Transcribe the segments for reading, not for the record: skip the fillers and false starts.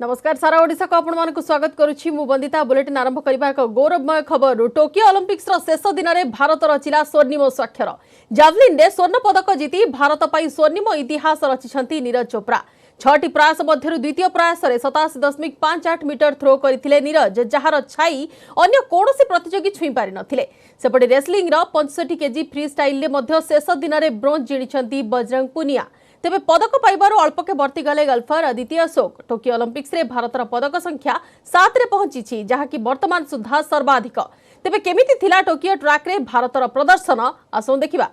नमस्कार सारा ओडिशा को आपण मानक स्वागत करुछि मु वंदिता बुलेटिन आरंभ करबा एक गौरवमय खबर टोकियो ओलंपिक्स रो शेष दिन में भारत रचिला स्वर्णिम स्वाक्षर जावलिन रे स्वर्ण पदक जीति भारत पई स्वर्णिम इतिहास रचिछंती नीरज चोप्रा 6टी प्रयास मध्यरु द्वितीय प्रयास रे 87.58 मीटर थ्रो करथिले नीरज जहार छाई अन्य कोनोसी प्रतियोगी छुई पारि नथिले सेपटे रेसलिंग रो 65 केजी फ्री स्टाइल ले मध्य शेष दिन में ब्रोंज जिणिछंती बजरंग पुनिया तेबे पदक पाइबारु अल्पके वर्तीगले गल्फर अदिति अशोक टोकियो ओलंपिक्स रे भारतर पदक संख्या 7 रे पहुंची जहाँकि वर्तमान सुधा सर्वाधिक तेबे केमिति थिला टोकियो ट्रैक रे भारतर प्रदर्शन आसो देखिबा।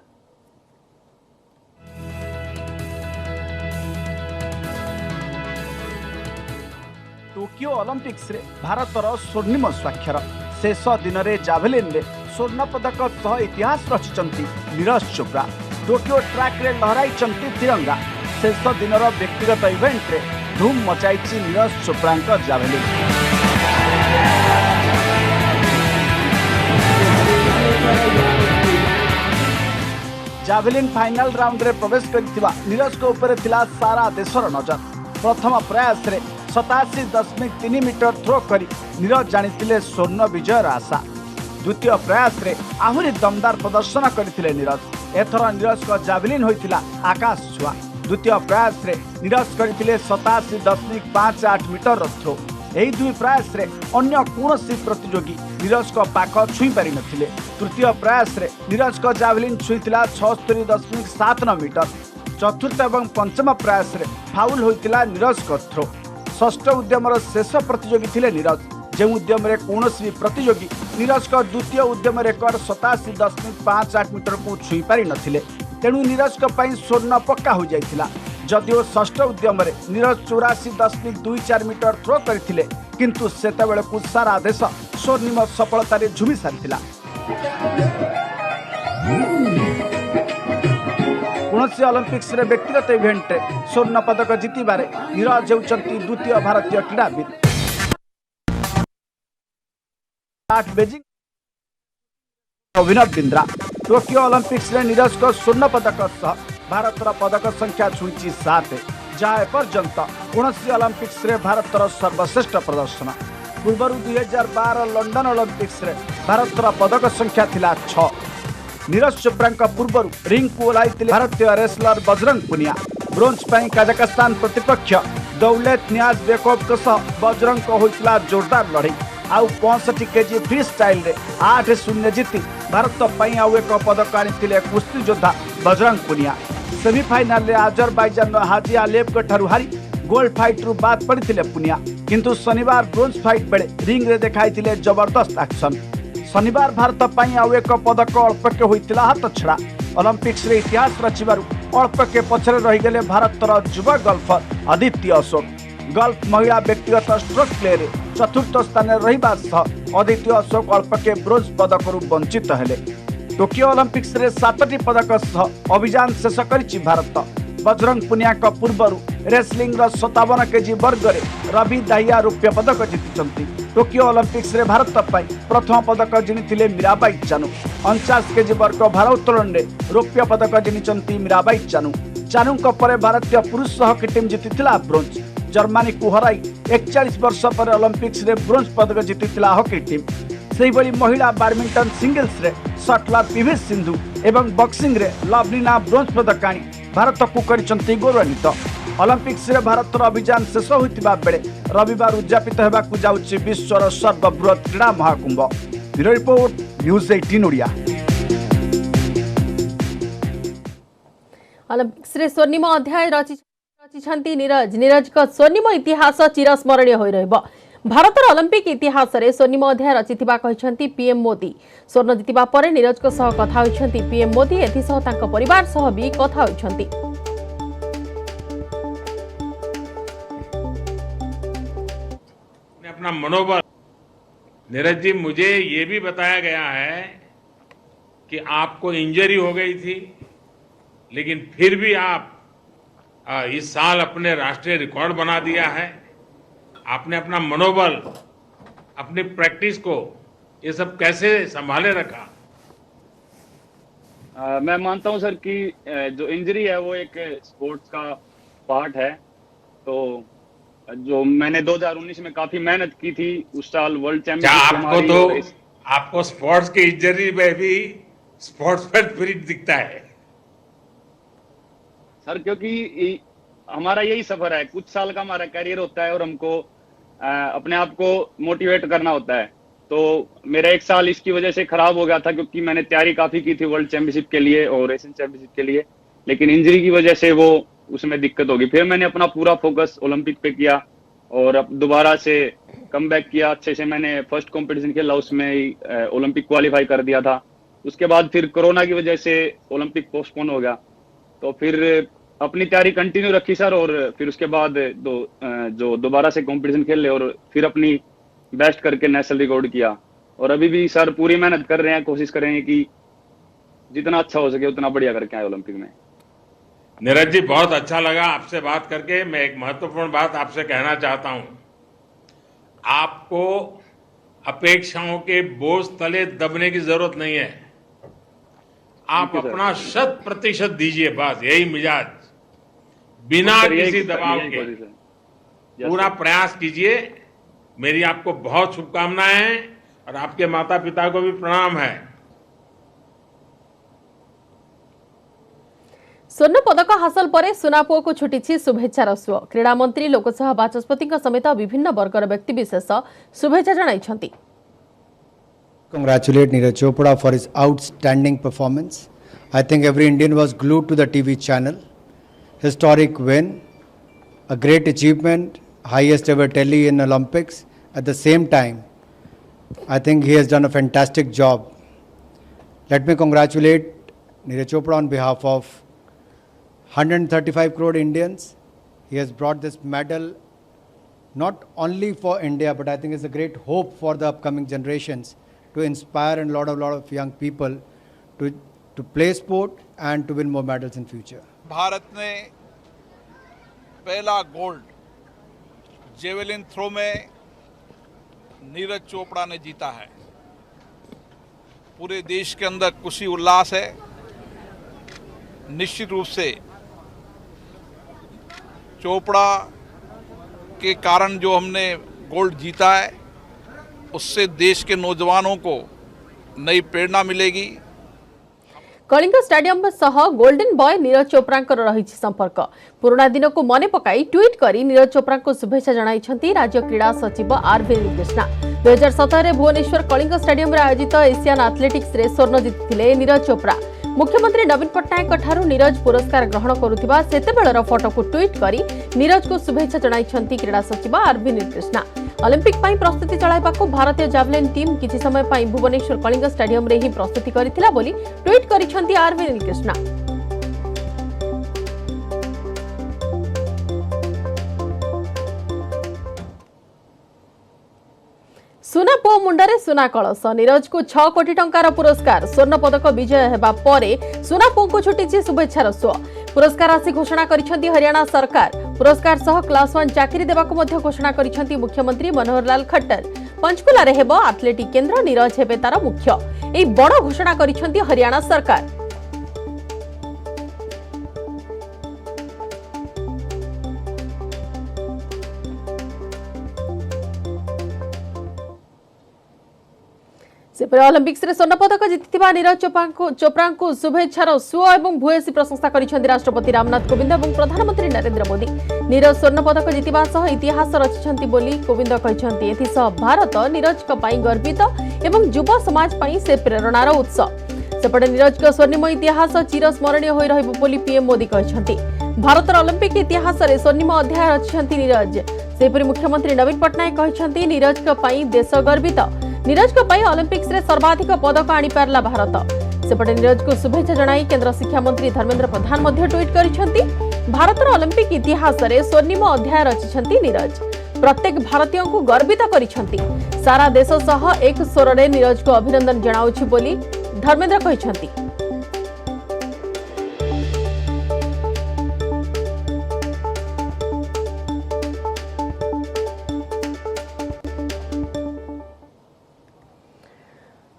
टोकियो ओलंपिक्स रे भारतर स्वर्णिम स्वाक्षर शेष दिन में जाभेलिन रे स्वर्ण पदक सह इतिहास रचिचंती नीरज चोप्रा टोकियो ट्रैक रे लहराइचंती तिरंगा शेष दिन व्यक्तिगत इवेंट रे धूम मचाइछि नीरज चोप्रा जाभेलिन। जाभेलिन फाइनल राउंड रे प्रवेश करथिबा नीरज को ऊपर थिला सारा देशर नजर प्रथम प्रयास रे 87.3 मीटर थ्रो करी नीरज जानिथिले स्वर्ण विजयर आशा द्वितीय प्रयास रे आहुरी दमदार प्रदर्शन करथिले नीरज एथर नीरज को जाभेलिन होइथिला आकाश छुआ द्वितीय प्रयास रे नीरज करथिले 87.58 मीटर थ्रो एही दुई प्रयास रे अन्य कोनोसी प्रतियोगी नीरज को पाख छुई पारि नथिले तृतीय प्रयास रे नीरज को जाभेलिन छुईथिला 76.79 मीटर चतुर्थ एवं पंचम प्रयास रे फाउल होइथिला नीरज को थ्रो षष्ठ उद्यमर शेष प्रतियोगी थिले नीरज जो उद्यम रे कोनोसी प्रतियोगी नीरज को द्वितीय उद्यम रेकर्ड 87.58 मीटर को छुई पारि नथिले तेणु नीरज को पई स्वर्ण पक्का हो जाइथिला जदिओ षष्ठ उद्यम रे नीरज 84.24 मीटर थ्रो करथिले किंतु सेतेबेले को सारा देश स्वर्णिम सफलता रे झुमी सारिथिला। कोनोसी ओलंपिक्स रे व्यक्तिगत इवेंट रे स्वर्ण पदक जीतिबारे नीरज हेउचंती द्वितीय भारतीय क्रीड़ाविद। Beijing Abhinav Bindra Tokyo Olympics रे नीरज को स्वर्ण पदक सह भारतर पदक संख्या छुईची 7 जहाँ एपर्यंत कोनोसी ओलंपिक्स रे भारतर सर्वश्रेष्ठ प्रदर्शन पूर्व 2012 लंडन ओलंपिक्स रे भारतर पदक संख्या थिला 6 नीरज चोप्रा पूर्व रिंग को ओह्लाइथिले भारतीय रेसलर बजरंग पुनिया ब्रोंज पई काजाखस्तान प्रतिपक्ष दौलत नियाज बेकोव सह बजरंग को होइथिला जोरदार लड़ाई आउ 65 केजी फ्री स्टाइल रे 8-0 जीति भारत पई आउ एक पदक आनिथिले कुश्ती योद्धा बजरंग पुनिया सेमीफाइनल रे अजरबैजान हाजी आलेव को ठारू हारी गोल्ड फाइट रु बाद पड़िथिले पुनिया किंतु शनिवार ब्रोंज फाइट बेले रिंग रे देखाइथिले जबरदस्त एक्शन शनिवार भारत पई आउ एक पदक अल्पके होइथिला हाथ छड़ा ओलंपिक्स रे इतिहास रचिबारु अल्पके पछरे रहि गेले भारतर युवा गल्फर अदिति अशोक गल्फ महिला व्यक्तिगत स्ट्रोक प्ले रे चतुर्थ स्थान रहिबा सह अदिति अशोक अल्पके ब्रोंज पदक रु वंचित हेले टोकियो ओलंपिक्स रे 7टी पदक सह अभियान शेष करिछि भारत बजरंग पुनिया का पूर्व रेसलिंग रो 57 केजी वर्ग रे रवि दाहिया रौप्य पदक जीतिचंती टोकियो ओलंपिक्स रे भारत पई प्रथम पदक जिणिथिले मीराबाई चानू 49 केजी वर्ग भारोत्तोलन रे रौप्य पदक जिणिचंती मीराबाई चानू को परे भारतीय पुरुष हॉकी टीम जीतिथिला ब्रोंज जर्मनी को हराई 41 वर्ष पर ओलंपिक्स रे ब्रोंज पदक जीतिथिला हॉकी टीम सेहिबली महिला बैडमिंटन सिंगल्स रे शटलर पीवी सिंधु एवं बॉक्सिंग रे लवलीना ब्रोंज पदक आनी भारत को करिसंती गौरवान्वित ओलंपिक्स रे भारतर अभियान शेष होइतिबा बेले रविवार उद्यापित हेबाकु जाउछि विश्वर सर्वबृहत क्रीड़ा Mahakumbh. Bureau report news 18 Odia. Olympics रे स्वर्णिम अध्याय रचिछंती नीरज को स्वर्णिम इतिहास चिरस्मरणीय होई रहबो भारतर ओलंपिक इतिहास रे स्वर्णिम अध्याय रचिथिबा कहिसंती पीएम मोदी स्वर्ण जितिबा परे नीरज को सह कथा होइछंती पीएम मोदी एथि सह तांको परिवार सह भी कथा होइछंती। अपना मनोबल नीरज जी मुझे ये भी बताया गया है कि आपको इंजरी हो गई थी लेकिन फिर भी आप इस साल अपने राष्ट्रीय रिकॉर्ड बना दिया है आपने अपना मनोबल अपनी प्रैक्टिस को ये सब कैसे संभाले रखा? मैं मानता हूं सर कि जो इंजरी है वो एक स्पोर्ट्स का पार्ट है तो जो मैंने 2019 में काफी मेहनत की थी, उस साल वर्ल्ड क्या चैंपियनशिप आपको हमारी। तो और आपको स्पोर्ट्स की इंजरी में भी स्पोर्ट्स पर स्पिरिट दिखता है। सर क्योंकि हमारा यही सफर है, कुछ साल का हमारा करियर होता है और हमको अपने आप को मोटिवेट करना होता है। तो मेरा एक साल इसकी वजह से खराब हो गया था, क्योंकि मैंने तैयारी काफी की थी वर्ल्ड चैंपियनशिप के लिए और एशियन चैंपियनशिप के लिए, लेकिन इंजरी की वजह से वो उसमें दिक्कत होगी। फिर मैंने अपना पूरा फोकस ओलंपिक पे किया और अब दोबारा से कमबैक किया अच्छे से। मैंने फर्स्ट कंपटीशन खेला, उसमें ही ओलंपिक क्वालिफाई कर दिया था। उसके बाद फिर कोरोना की वजह से ओलंपिक पोस्टपोन हो गया, तो फिर अपनी तैयारी कंटिन्यू रखी सर। और फिर उसके बाद जो दोबारा से कंपटीशन खेले और फिर अपनी बेस्ट करके नेशनल रिकॉर्ड किया। और अभी भी सर पूरी मेहनत कर रहे हैं, कोशिश कर रहे हैं कि जितना अच्छा हो सके उतना बढ़िया करके आए ओलंपिक में। नीरज जी, बहुत अच्छा लगा आपसे बात करके। मैं एक महत्वपूर्ण बात आपसे कहना चाहता हूं। आपको अपेक्षाओं के बोझ तले दबने की जरूरत नहीं है। आप Thank you, sir. अपना 100% दीजिए, बस यही मिजाज, बिना सर, यही- किसी दबाव यही के कोशिश है। Yes, पूरा sir. प्रयास कीजिए। मेरी आपको बहुत शुभकामनाएं हैं और आपके माता पिता को भी प्रणाम है। स्वर्ण पदक हासिल पर सुनापुओ को छुटी शुभेच्छार सुओ। क्रीड़ा मंत्री लोकसभा बाचस्पति समेत विभिन्न वर्गर व्यक्तिविशेष शुभेच्छा जणाइछन्ति। Congratulate Neeraj Chopra for his outstanding performance. I think every Indian was glued to the TV channel. Historic win, a great achievement, highest ever tally in Olympics. At the same time, I think he has done a fantastic job. Let me congratulate Neeraj Chopra on behalf of 135 crore Indians. He has brought this medal not only for India, but I think it's a great hope for the upcoming generations to inspire a lot of young people to play sport and to win more medals in future. Bharat ने पहला gold javelin throw में नीरज चोपड़ा ने जीता है। पूरे देश के अंदर खुशी उल्लास है। निश्चित रूप से चोपड़ा के कारण जो हमने गोल्ड जीता है, उससे देश के नौजवानों को नई प्रेरणा मिलेगी। कलिंग स्टेडियम सह गोल्डन बॉय नीरज चोप्रा रही संपर्क। पुराना दिन को मन पकाई ट्वीट करी नीरज चोप्रा को शुभेच्छा जणाइछन्ति राज्य क्रीड़ा सचिव आरवी कृष्णा। 2017 में भुवनेश्वर कलिंग स्टेडियम आयोजित एशियन एथलेटिक्स रे स्वर्ण जीतिथिले नीरज चोप्रा। मुख्यमंत्री नवीन पट्टनायक ठारू नीरज पुरस्कार ग्रहण करुथिबा सेतेबेलर फोटो को ट्वीट करी नीरज को शुभेच्छा जणाइछन्ति क्रीड़ा सचिव आरवी कृष्णा। ओलंपिक पई प्रस्तुति चलाइबाकू भारतीय जावलिन टीम किछि समय पई भुवनेश्वर कलिंग स्टेडियम रे ही प्रस्तुति करिथिला बोली ट्वीट करिसंती आरवी कृष्णा। सुना पो मुंडरे सुना कलश नीरज को 6 कोटी टंकार पुरस्कार। स्वर्ण पदक विजय हेबा परे सुना पो को छुटी शुभेच्छार सुओ। पुरस्कार राशि घोषणा करिसंती हरियाणा सरकार। पुरस्कार सह क्लास 1 चाकरी देबाको मध्य घोषणा करिसंती मुख्यमंत्री मनोहर लाल खट्टर। पंचकुला रे हेबो एथलेटिक केंद्र, नीरज हेबे तार मुख्य। एई बड़ घोषणा करिसंती हरियाणा सरकार। सेपरे ओलंपिक्स रे स्वर्ण पदक जीतिथिबा नीरज चोप्रा को शुभेच्छार सुओ एवं भूयसी प्रशंसा करिसेंती राष्ट्रपति रामनाथ कोविंद एवं प्रधानमंत्री नरेंद्र मोदी। नीरज स्वर्ण पदक जीतिबा सह इतिहास रचिसेंती बोली कोविंद कहिसेंती। एथि सह भारत नीरज का पई गर्वित एवं युवा समाज पई से प्रेरणार उत्स। सेपटे नीरज का स्वर्णिम इतिहास चिरस्मरणीय होई रहइबो बोली पीएम मोदी कहिसेंती। भारतर ओलंपिक इतिहास रे स्वर्णिम अध्याय रचिसेंती नीरज। सेपरि मुख्यमंत्री नवीन पट्टनायक कहिसेंती नीरज का पई देश गर्वित। नीरज को पई ओलंपिक्स रे सर्वाधिक पदक आनी पारला भारत। सेपटे नीरज को शुभेच्छा जणाई केंद्र शिक्षा मंत्री धर्मेंद्र प्रधान मध्य ट्वीट करिसेंती। भारतर ओलंपिक इतिहास रे स्वर्णिम अध्याय रचिसेंती नीरज। प्रत्येक भारतीय को गर्वित करिसेंती। सारा देश सह एक स्वर रे नीरज को अभिनंदन जणाउछि बोली धर्मेंद्र कहिसेंती।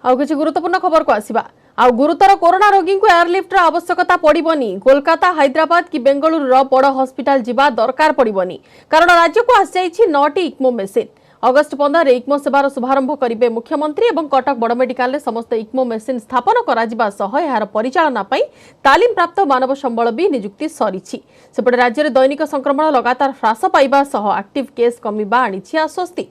आउ किछि गुरुत्वपूर्ण खबर को आसिबा। आ गुरुतर कोरोना रोगी को एयरलिफ्टर आवश्यकता पड़िबनी। कोलकाता, हैदराबाद कि बेंगलुरु बड़ हॉस्पिटल जिबा दरकार पड़िबनी, कारण राज्य को आसी जाइछि 9टी इक्मो मेसिन। अगस्ट 15 इक्मो सेवार शुभारंभ करिवे मुख्यमंत्री एवं कटक बड़ मेडिकल समस्त इक्मो मेसिन स्थापन करा सह यार परिचालना पई तालीम प्राप्त मानव संबल भी नियुक्ति सरीछि। सेपटे राज्य में दैनिक संक्रमण लगातार ह्रास पाइबा सह एक्टिव केस कमिबा आनिछि आश्वस्ति।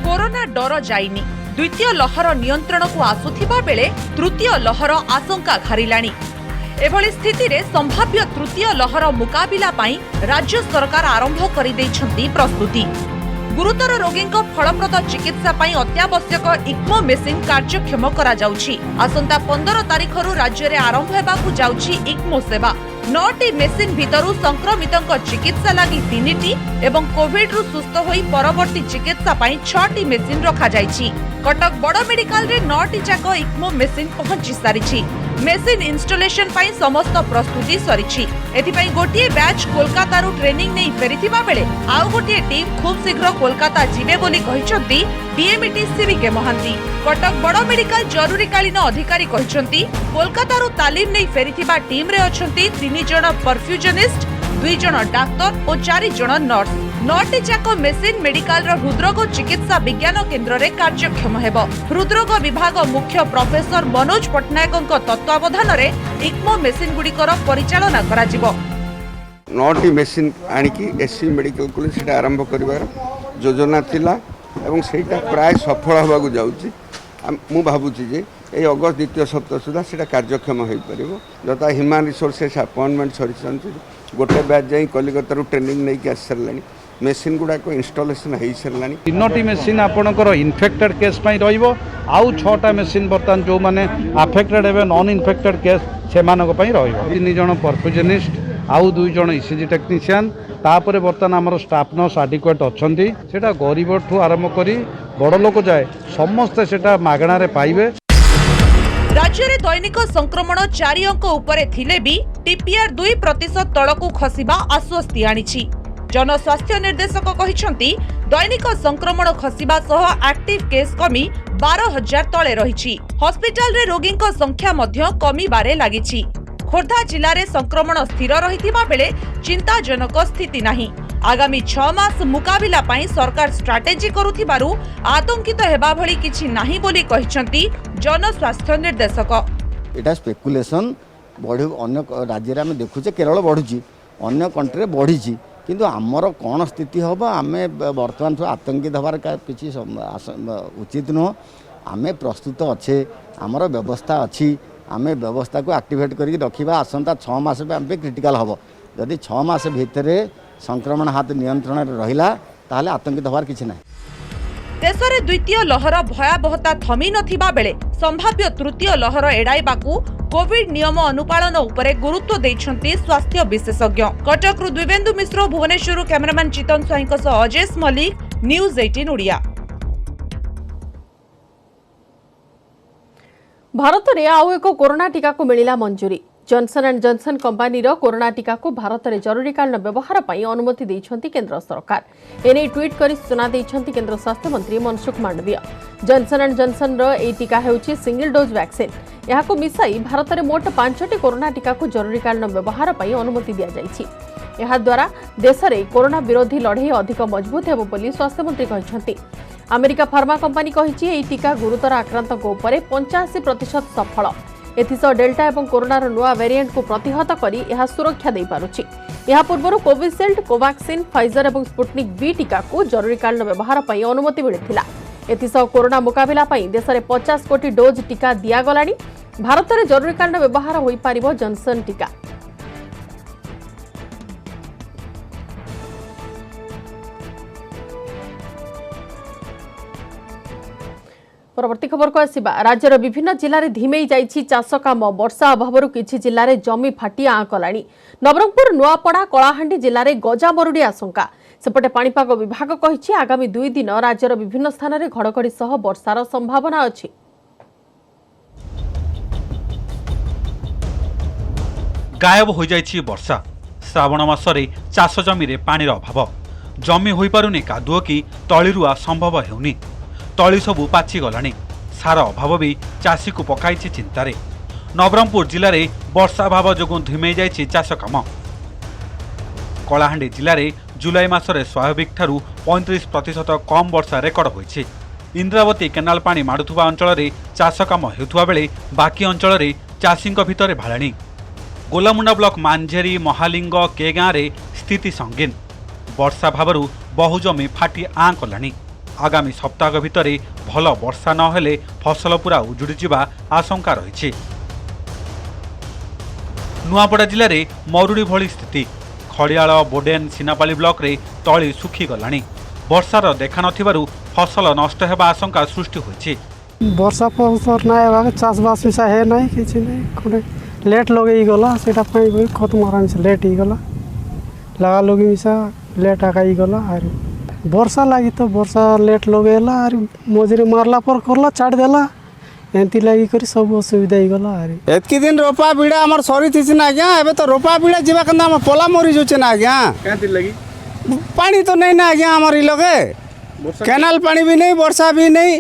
कोरोना डर जाइनी, द्वितीय लहर नियंत्रण को आसुथिबा बेले तृतीय लहर आशंका घारिलाणी। एभली स्थिति रे संभाव्य तृतीय लहर मुकाबिला पाई राज्य सरकार आरंभ करि दैछंती प्रस्तुति। गुरुतर रोगींक फलप्रद चिकित्सा पाई अत्यावश्यक इक्मो मेसिन कार्यक्षम करा जाउछि। आसंता 15 तारिखरु राज्य रे आरंभ हेबाकु जाउछि इक्मो सेवा। 9टी मेसिन भितरु संक्रमितंक चिकित्सा लागि 3टी एवं कोविड रु सुस्थ होई परवर्ती चिकित्सा पाई 6टी मेसिन रखा जाइछि। कटक बड़ मेडिकल रे 9टी जाक इक्मो मेसिन पहुंची सारिछि। मेसिन इंस्टॉलेशन पाई समस्त प्रस्तुति सरिछि। एथि पाई गोटिए बैच कोलकाता रु ट्रेनिंग नै फेरिथिबा बेले आउ गोटिए टीम खूब शीघ्र कोलकाता जिवे बोली कहिसंती डीएमईटी सीवीके महांती। कटक बड़ मेडिकल जरूरीकालीन अधिकारी कहिसंती कोलकाता रु तालीम नै फेरिथिबा टीम रे अछंती 3 जण परफ्यूजनिस्ट, 2 जण डाक्टर और 4 जण नर्स। 9टी जाक मेसिन मेडिकल रो हृदरोग चिकित्सा विज्ञान केन्द्र रे कार्यक्षम हेबो। हृदरोग विभाग मुख्य प्रोफेसर मनोज पटनायकଙ୍କ तत्वावधान रे इक्मो मेसिन गुडिकर परिचालना करा जिवो। 9टी मेसिन आनिकी एससी मेडिकल कॉलेज सेटा आरंभ करिवार योजना थिला एवं सेटा प्राय सफल होबाकू जाउची। मु भाबुची जे ए अगस्त द्वितीय सप्ताह सुधा सेटा कार्यक्षम होई परिबो। जता ह्यूमन रिसोर्सेस अपॉइंटमेंट सरिसंती गोटे बैच जाई कलिकता रु ट्रेनिंग नै के आसरलानी। मेसिन गुडा को इंस्टॉलेशन हो सारानी। 3टी मेसिन आपणकर इनफेक्टेड केस रहिबो, आउ 6टा मेसिन बर्तमान जो माने अफेक्टेड हेबे नॉन इनफेक्टेड केस से मानक पई रहिबो। 3 जण परफ्यूजनिस्ट आउ 2 जण ईसीजी टेक्नीशियन तापर बर्तमान आमर स्टाफ नर्स एडिक्वेट अछंती। सेटा गरीब ठू आरंभ करी बड़ लोक जाए समस्त सेटा मागणा रे पाइबे। राज्य रे दैनिक संक्रमण 4 अंक उपरे थिले भी टीपीआर 2% तळकू खसिबा आश्वस्ति आनिछि। जनस्वास्थ्य निर्देशक कहिसंती दैनिक संक्रमण खसिबा सह एक्टिव केस कमी 12,000 तळे रहिछि। हॉस्पिटल रे रोगींक संख्या मध्य कमी बारे लागिछि। खोर्धा जिल्ला रे संक्रमण स्थिर रहिथिबा बेले चिंताजनक स्थिति नाही। आगामी 6 मास मुकाबिला पाई सरकार स्ट्राटेजी करुथिबारु आतंकित हेबा भली किछि नाही बोली कहिसंती जनस्वास्थ्य निर्देशक। एटा स्पेकुलेशन बढ़ अन्य राज्य रे हम देखुचे केरल बढ़ुची, अन्य कंट्री रे बढ़ीची, किंतु आमर कौन स्थिति हम आम बर्तमान आतंकित हबार किसी उचित नुह। आम प्रस्तुत अच्छे, आमर व्यवस्था अच्छी, आम व्यवस्था को एक्टिवेट करके रखा। आसंता 6 मास क्रिटिकल हम जदि 6 मास भितर संक्रमण हाथ नियंत्रण रहिला ताहले आतंकित हबार किछि नाही। देश में द्वितीय लहर भयावहता थमी नथिबा बेले संभाव्य तृतीय लहर एड़ाइबाकू कोविड नियम अनुपालन उपरे गुरुत्व दैछंती स्वास्थ्य विशेषज्ञ। कटक रु द्विवेंदु मिश्र, भुवनेश्वर कैमरामैन चितन स्वाईंक सह अजेश मल्लिक, न्यूज 18 ओडिया। भारत में आउ एक कोरोना टीका को मिला मंजूरी। Johnson and Johnson company corona टीका को भारत में जरूरीकालीन व्यवहार पर अनुमति देइछंती केंद्र सरकार। एने ट्वीट कर सूचना देइछंती केंद्र स्वास्थ्य मंत्री Mansukh Mandaviya. Johnson and Johnson ए टीका हेउची सिंगल डोज वैक्सीन। यहाको मिसाई भारत में मोट 5टी कोरोना टीका को जरूरीकालीन व्यवहार पर अनुमति दिया जाइछि। यहा द्वारा देश में कोरोना विरोधी लड़ाई अधिक मजबूत हेबो बोली स्वास्थ्य मंत्री कहिसंती। अमेरिका फार्मा कंपनी कहिछि एही टीका गुरुतर आक्रांतक उपरे 85% सफल। एथिसह डेल्टा एवं कोरोनार नुआ वेरिएंट को प्रतिहत करी यह सुरक्षा दे पारुछि। यह पूर्व कोविशील्ड, कोवैक्सीन, फाइजर एवं स्पुटनिक बी टीका को जरूरीकालीन व्यवहार पर अनुमति मिलिथिला। एथिसह कोरोना मुकाबिला पर देश में 50 कोटी डोज टीका दियागलानी। भारत में जरूरीकालीन व्यवहार होई पारिबो जॉनसन टीका। परवर्ती खबर को आसिबा। राज्यर विभिन्न जिले में धीमे जाइछि चाष काम। वर्षा अभाव किछि जिले में जमी फाटी आँ कलानी। नवरंगपुर, नुआपड़ा, कलाहांडी जिले में गजा मरुड़ी आशंका। सेपटे पाणीपाग विभाग कहिछि आगामी 2 दिन राज्यर विभिन्न स्थान में घड़घड़ी सह वर्षार संभावना अछि। गायब हो जाइछि वर्षा। श्रावण मासरे चाष जमी रे पानीर अभाव। जमी होई पारुनी कादुओ कि तळिरुआ संभव हेउनी। तली सबु पाची गलानी। सार अभाव भी चाषी को पकाई चिंतार। नवरंगपुर जिले में वर्षा अभाव जो धिमे जाइछि चाष काम। कलाहांडी जिले में जुलाई मासरे स्वाभाविक ठारू 35% कम वर्षा रेकर्ड होइछि। इंद्रावती केनाल पानी माडुथुवा अंचल में चाष काम हेउथुवा बेले बाकी अंचल में चाषी भितर भालाणी। गोलामुंडा ब्लॉक मांझेरी महालिंग के गाँव में स्थिति संगीन। वर्षा भावरू बहु जमी फाटी आँ कलानी। आगामी सप्ताह भितर भल वर्षा नहेले फसल पूरा उजुड़ी जिबा आशंका रही। नुआपड़ा जिले में मरुड़ी भली स्थिति। खड़ियाल बोडेन सिनापाली ब्लॉक रे तली सुखी गलानी। वर्षार देखा नथिबारु फसल नष्ट हेबा आशंका सृष्टि होइछि। वर्षा फसर ना चाषबास विषय है ना किसी नहीं लेट लगे गला से खत्म आराम से लेट ही गला लगा लोग मिसा लेट आका ही गला। आर वर्षा लगी तो वर्षा लेट लगेला आर मझे मारला पर करला छाड़ देला एंती लगी कर सब असुविधा ही गला। आर एतकी दिन रोपा बिड़ा हमर सरी थी ना आज्ञा एबे तो रोपा बिड़ा जीवा कंदा हम पोला मरी जोचे ना आज्ञा कांति लगी पानी तो नहीं ना आज्ञा हमर लगे केनाल पानी भी नहीं वर्षा भी नहीं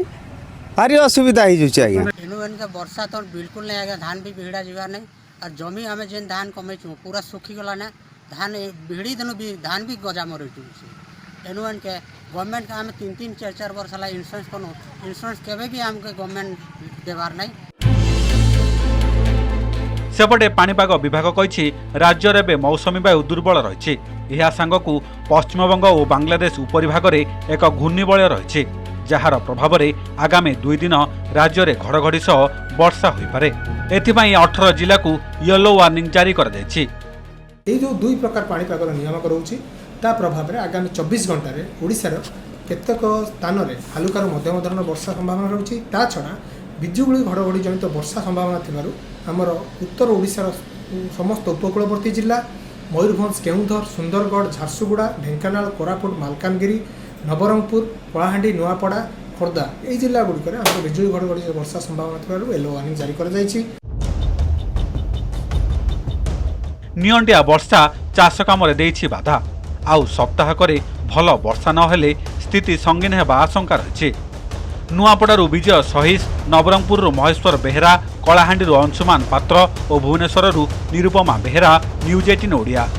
भारी असुविधा ही जोचे आज्ञा। वर्षा तो बिल्कुल नहीं आज्ञा धान भी बिगड़ा जीवा नहीं और जमी आम जेन धान कमे पूरा सुखी गला ना धान भिड़ी देनु भी धान भी गजा मरी एनुअन के गवर्नमेंट आम 3-4 वर्ष ला इंश्योरेंस कनु इंश्योरेंस केबे भी हमके गवर्नमेंट देवार नहीं। सेपटे पाणीपाग विभाग कहिछि राज्य रे मौसमी वायु दुर्बल रहिछि। एहा सांगकु पश्चिमबंग और बांग्लादेश उपरिभाग रे एक घूर्णिबलय रहिछि जार प्रभाव रे आगामी 2 दिन राज्य रे घड़घड़ी सह वर्षा होई पारे। एथिपाई 18 जिला को येलो वार्निंग जारी कर दैछि। ये जो 2 प्रकार पाणीपाग नियम करोछि ता प्रभाव रे आगामी 24 घंटा रे ओडिसा रो केतेक स्थान रे हालुकार मध्यम धरण वर्षा संभावना रहुछि। ता छडा बिजुली घड़घड़ी जनित वर्षा संभावना थिबारु हमर उत्तर ओडिसा रो समस्त उपकूलवर्ती जिला मयूरभंज केउंझर सुंदरगढ़ झारसुगुड़ा ढेंकानाल कोरापुट मालकानगिरी नवरंगपुर कलाहांडी नुआपड़ा खोर्धा यही जिला गुड़िक बिजुली घड़घड़ी वर्षा संभावना थिबारु येलो वार्निंग जारी कर जाइछि। नियंटिया वर्षा चाष काम देइछि बाधा। आउ सप्ताह करे भल वर्षा नहेले स्थिति संगीन हेबा आशंका रही। नुआपड़ारू विजय सहिश, नवरंगपुर महेश्वर बेहेरा, कलाहांडी अंशुमान पात्र और भुवनेश्वर निरुपमा बेहेरा, न्यूज 18 ओडिया।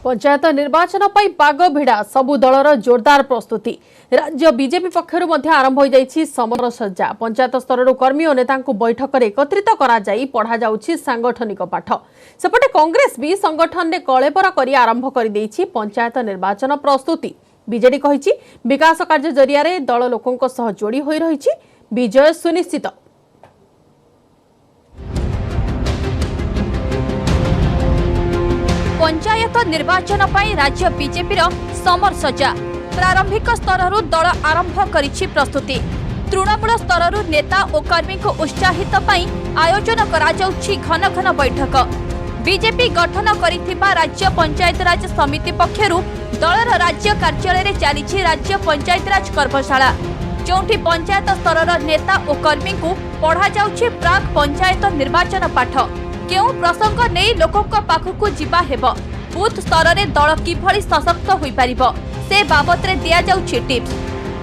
पंचायत निर्वाचन पर पाग भिड़ा सबु दलर जोरदार प्रस्तुति। राज्य बीजेपी पक्षर आरंभ हो जाइछि समर सज्जा। पंचायत स्तर कर्मी और नेता बैठक में एकत्रित करा जाई पढ़ा जाउछि सांगठनिक पाठ। सेपटे कांग्रेस भी संगठन ने कलेबर करी आरंभ कर देइछि पंचायत निर्वाचन प्रस्तुति। बीजेडी कहिछि विकास कार्य जरिया रे दल लोकंक सह जोड़ी होई रहिछि विजय सुनिश्चित। पंचायत निर्वाचन पर राज्य बीजेपी समर सज्जा। प्रारंभिक स्तर दल आरंभ करिछि प्रस्तुति। तृणमूल स्तर नेता और कर्मी को उत्साहित आयोजन करा जाउछि घन घन बैठक। बीजेपी गठन करिथिबा राज्य पंचायत राज समिति पक्षरु दलर राज्य कार्यालय चली राज्य पंचायत राज कर्मशाला जोंठी पंचायत स्तर नेता और कर्मी को पढ़ा जाउछि प्राक पंचायत निर्वाचन पाठ। केउ प्रसंग नहीं लोकों पाखकु जिबा हेबो बूथ स्तर रे दल किभली सशक्त होई परिबो से बाबत रे दिया जाउछि टिप्स।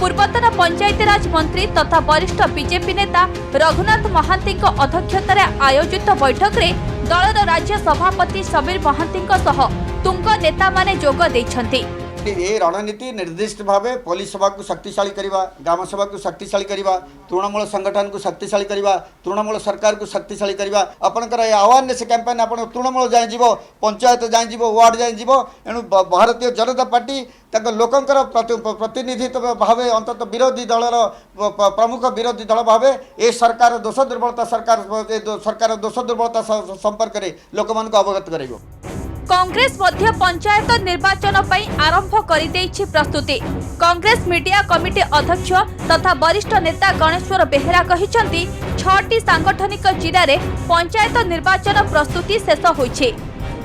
पूर्वतन पंचायत राज मंत्री तथा वरिष्ठ बीजेपी नेता रघुनाथ महांती अध्यक्षतार आयोजित बैठक रे दलर राज्य सभापति सबीर महांती सह तुंग नेता माने जोग दैछन्ति। ये रणनीति निर्दिष्ट भाव पुलिस सभा को शक्तिशाली करवा, ग्राम सभा को शक्तिशाली करवा, तृणमूल संगठन को शक्तिशाली करवा, तृणमूल सरकार को शक्तिशाली करवा। आपनकर अवेयरनेस कैंपेन आपण तृणमूल जाय जीवो, पंचायत जाय जीवो, वार्ड जाय जीवो। एणु भारतीय जनता पार्टी तक लोकंकर प्रतिनिधित्व भाव अंतत विरोधी दलर प्रमुख विरोधी दल भाव ए सरकार दोष दुर्बलता सरकार दोष दुर्बलता संपर्क में लोक मान अवगत करेगो। कांग्रेस मध्य पंचायत निर्वाचन पई आरंभ करि दैछि प्रस्तुति। कांग्रेस मीडिया कमिटी अध्यक्ष तथा वरिष्ठ नेता गणेश्वर बेहेरा कहिसंती 6टी सांगठनिक जिल्ला रे पंचायत निर्वाचन प्रस्तुति शेष होइछि।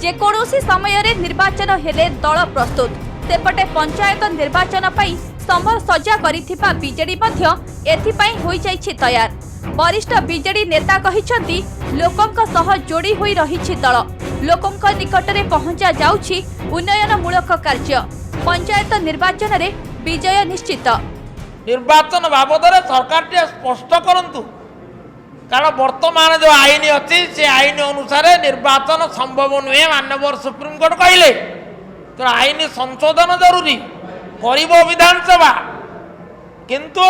जे कोनोसी समय रे निर्वाचन हेले दल प्रस्तुत। सेपटे पंचायत निर्वाचन पई समर सज्जा करिथिबा बीजेडी मध्य एथिपई होई जाइछि तयार। वरिष्ठ बीजेडी नेता कहिसंती लोकंक सह जोड़ी होई रहिछि दल। लोकंक निकटरे पहुंचा जाउछि उन्नयनमूलक कार्य। पंचायत निर्वाचन रे विजय निश्चित। निर्वाचन बाबद सरकार टे स्पष्ट करंतु कारण वर्तमान जो आईन अच्छी से आईन अनुसार निर्वाचन संभव नुहे माननीय सुप्रीम कोर्ट कहले तो आईन संशोधन जरूरी कर विधानसभा किंतु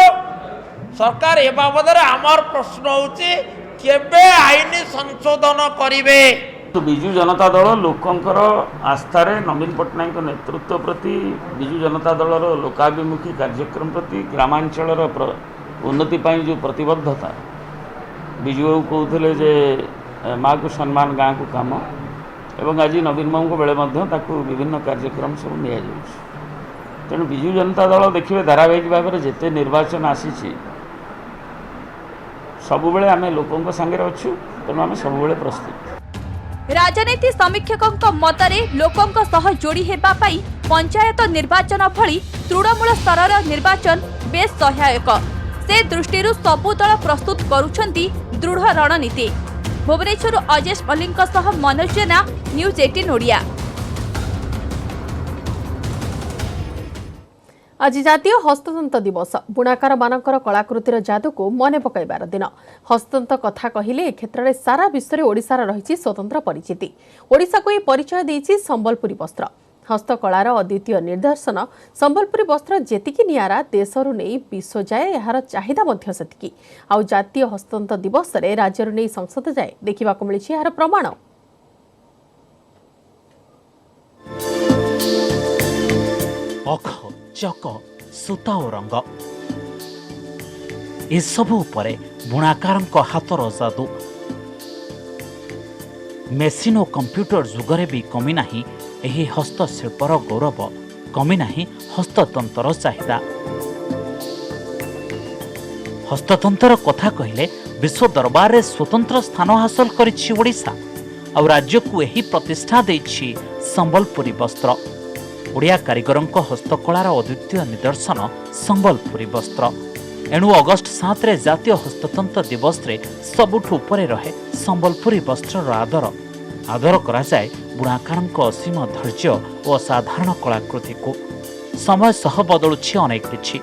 सरकार ए बाबद आमर प्रश्न होची केबे आईन संशोधन करिवे। तो बिजु जनता दल लोकंकर आस्थार नवीन पट्टनायक नेतृत्व प्रति बिजु जनता दलर लोकाभिमुखी कार्यक्रम प्रति ग्रामांचल उन्नति जो प्रतिबद्धता बिजु बाबू कहते जे माँ को सम्मान गाँ को काम एवं आज नवीन बाबू बेले विभिन्न कार्यक्रम सब नि तेणु बिजु जनता दल देखिए धारावाहिक भाव में जिते निर्वाचन आसी सबु बेले आम लोकों सांगे अच्छु तेणु आम सबु बेले प्रस्तुत। राजनीति समीक्षकों मतरे लोकों सह जोड़ी हेबा पाई पंचायत निर्वाचन भली तृणमूल स्तर निर्वाचन बेस सहायक से दृष्टि सबु दल प्रस्तुत करुछंती दृढ़ रणनीति। भुवनेश्वर अजेश मल्लिक सह मनोज जेना न्यूज 18 ओडिया। आज जातीय हस्ततंत दिवस बुणाकार मानकर कलाकृतिर जादू को मन पकाइबार दिन। हस्ततंत कथा कहिले ए क्षेत्र में सारा विश्व में ओडिशार रही स्वतंत्र परिचिति। ओडिशा को ये परिचय देछि संबलपुरी वस्त्र। हस्तकलार अद्वितीय निदर्शन संबलपुरी वस्त्र जेतिकी नियारा देशरू नहीं विश्व जाए यार चाहिदा मध्य सेतिकी। आउ जातीय हस्ततंत दिवस रे राज्यरू नहीं संसद जाए देखा मिली यार प्रमाण। चक सूता और रंग एसबू उपरे बुणाकार हाथर जादू मेसीन और कंप्यूटर जुगरे भी कमी नाही एही हस्तशिल्पर गौरव कमी नाही हस्ततंतर चाहिदा। हस्ततंतर कथा कहले विश्व दरबार रे स्वतंत्र स्थान हासिल करिछि ओडिशा और राज्य को यही प्रतिष्ठा देछि संबलपुरी वस्त्र। ओडिया कारीगरों हस्तकलार अद्वितीय निदर्शन संबलपुरी वस्त्र। एणु अगस्ट 7 रे जातीय हस्ततंत दिवस रे सबुठु उपरे रहे संबलपुरी वस्त्र आदर आदर करा जाए बुणाकार असीम धैर्य और असाधारण कलाकृति को। समय सह बदलुछि अनेक किछि।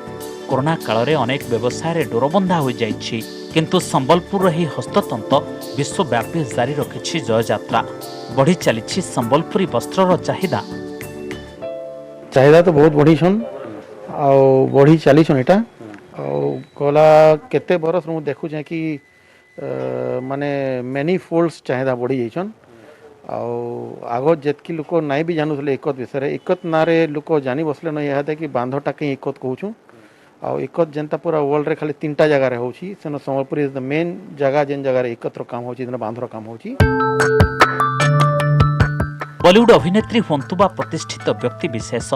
कोरोना काल रे अनेक व्यवसाय डोरबंधा हो जाइछि किंतु संबलपुर ही हस्ततंत विश्वव्यापी जारी रखिछि जययात्रा। बढ़ी चलिछि संबलपुरी वस्त्रर चाहिदा। चाहिदा तो बहुत बढ़ी छन आउ बढ़ी चली छन एटा आउ कला केते बरस मु देखु जे कि माने मेनी फोल्ड्स चाहिदा बढ़ी जाइछन आउ आगो जेतकी लोक नाइ भी जानुथले एकत विषय रे एकत नारे लोक जानि बसले न यहा कि बांधटा के एकत कहूछु आउ एकत जनता पूरा वर्ल्ड रे खाली तीनटा जगह रे होछि सेनो संबलपुर इज द मेन जगह जेन जगह रे एकत्र काम होछि जेन बांधर काम होछि। बॉलीवुड अभिनेत्री हुंतु बा प्रतिष्ठित व्यक्ति विशेष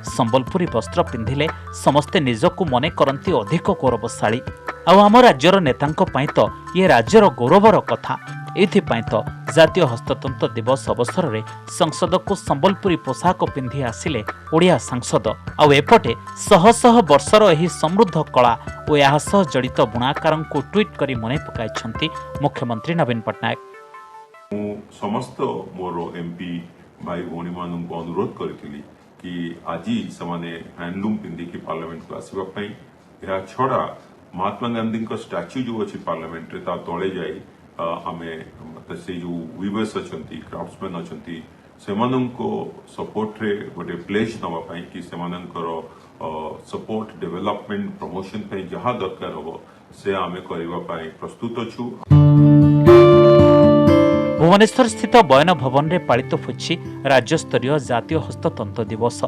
संबलपुरी वस्त्र पिंधिले समस्ते निजकु मने करंती अधिक गौरवशाली। आउ आम राज्यर नेतांको पाई तो ये राज्यर गौरवर कथा। एथिपाई तो जातीय हस्ततंत्र दिवस अवसर में संसद को संबलपुरी पोशाक पिंधि आसिले ओडिया सांसद। आउ एपटे शह शह वर्षर एही समृद्ध कला और या सह जड़ित बुणाकार को ट्वीट करी मने पकाइछंती मुख्यमंत्री नवीन पट्टनायक। समस्त मोर एमपी भाई भौणी मान को अनुरोध करी कि आज से हैंडलूम पिंधिकी पार्लियामेंट को आसवाई यह छड़ा महात्मा गांधी स्टाच्यू जो अच्छी पार्लियामेंट तले जाए आम से जो वीवर्स अच्छा क्राफ्ट्समैन अच्छा से सपोर्ट रे गोटे प्लेज नापी कि सपोर्ट डेवलपमेंट प्रमोशन जहाँ दरकार हम से आम करने प्रस्तुत अच्छु। भुवनेश्वर स्थित बयन भवन में पालित होछि राज्यस्तरीय जातीय हस्ततंत्र दिवस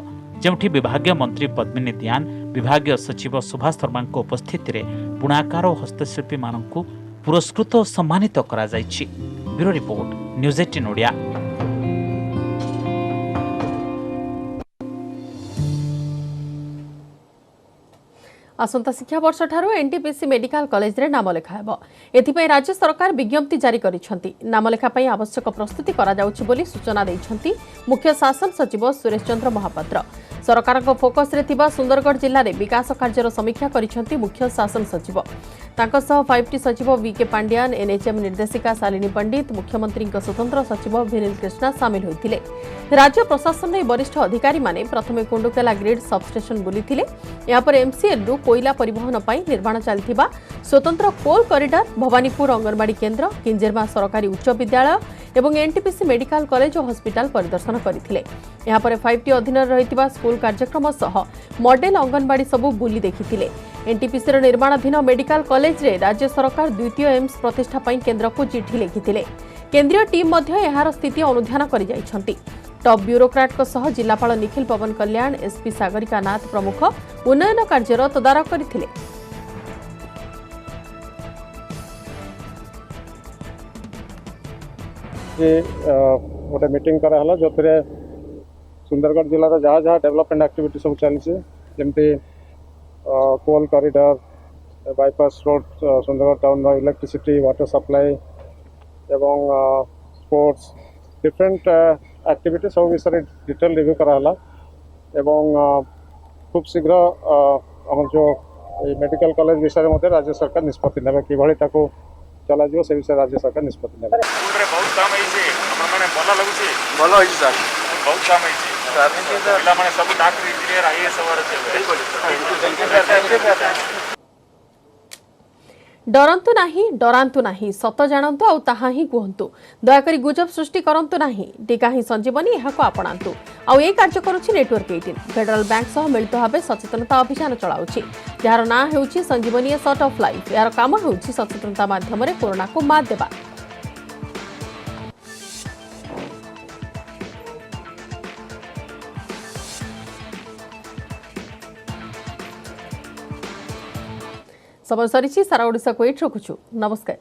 जेउठी विभागीय मंत्री पद्मिनी दियान विभागीय सचिव सुभाष शर्मा उपस्थिति में बुणाकार और हस्तशिल्पी मानकु पुरस्कृत और सम्मानित करा जाइछि। Bureau report news 18 Odia. आसंता शिक्षा वर्ष ठारू एनटीपीसी मेडिकल कॉलेज रे नाम लेखा हेबो। एथिपई राज्य सरकार विज्ञप्ति जारी करिसंती। नाम लेखा पई आवश्यक प्रस्तुति करा जाउछि बोली सूचना दैछंती मुख्य शासन सचिव सुरेश चंद्र महापात्र। सरकार को फोकस रे थिबा सुंदरगढ़ जिल्ला रे विकास कार्यर समीक्षा करिसंती मुख्य शासन सचिव। तांको सह 5टी सचिव वीके पांड्यान, एनएचएम निर्देशिका शालिनी पंडित, मुख्यमंत्री स्वतंत्र सचिव विनील कृष्णा सामिल होइथिले। राज्य प्रशासन वरिष्ठ अधिकारी माने प्रथमे कुंडुकेला ग्रिड सबस्टेशन बुलीथिले। या पर एमसीएल रु कोयला परिवहन पई निर्माण चलथिबा स्वतंत्र कोल कॉरिडोर, भवानीपुर अंगनवाड़ी केन्द्र, किंजेरमा सरकारी उच्च विद्यालय एवं एनटीपीसी मेडिकल कॉलेज और हॉस्पिटल परिदर्शन करथिले। या पर 5टी अधीन रहितिबा स्कूल कार्यक्रम सह मॉडल अंगनवाड़ी सबु बुली देखिथिले। एनटीपीसी रो निर्माणाधीन मेडिकल कॉलेज रे राज्य सरकार द्वितीय एम्स प्रतिष्ठा पई केन्द्र को चिठी लिखिथिले। केंद्रीय टीम मध्य एहार स्थिति अनुध्यान करि जाइछंती। टॉप ब्यूरोक्राट को सह जिलापाल निखिल पवन कल्याण, एसपी सागरिका नाथ प्रमुख उन्नयन कार्यर तदारख करथिले। गोटे मीटिंग कराला जो सुंदरगढ़ जिलार जहाँ जहाँ डेवलपमेंट एक्टिविटी सब चलती जमती coal corridor, bypass road, Sundargarh town electricity, water supply एवं स्पोर्ट्स डिफरेंट एक्टिविटी सब विषय डिटेल रिव्यू कराला एवं खूब शीघ्र आम जो मेडिकल कॉलेज विषय में राज्य सरकार निष्पत्ति ने कि चला से विषय राज्य सरकार निष्पत्ति ने बहुत काम भल लगुच भल सर बहुत काम पे सब डॉक्टर इंजीनियर आईएएस डरंतु नाही, डरांतु नाही, सत जानंतु आउ ताहा ही कहंतु। दयाकरी गुजब सृष्टि करंतु नाही, टीका ही संजीवनी एहाको आपणांतु। आउ ए कार्य करूछि नेटवर्क 18 फेडरल बैंक सह मिलित भाबे सचेतनता अभियान चलाउछि, जार ना हेउछि संजीवनी ए सॉर्ट ऑफ लाइफ। यार काम हेउछि सचेतनता माध्यम रे कोरोना को मात देबा। समय सरी सारा ओडिशा को एट रखुछु। नमस्कार।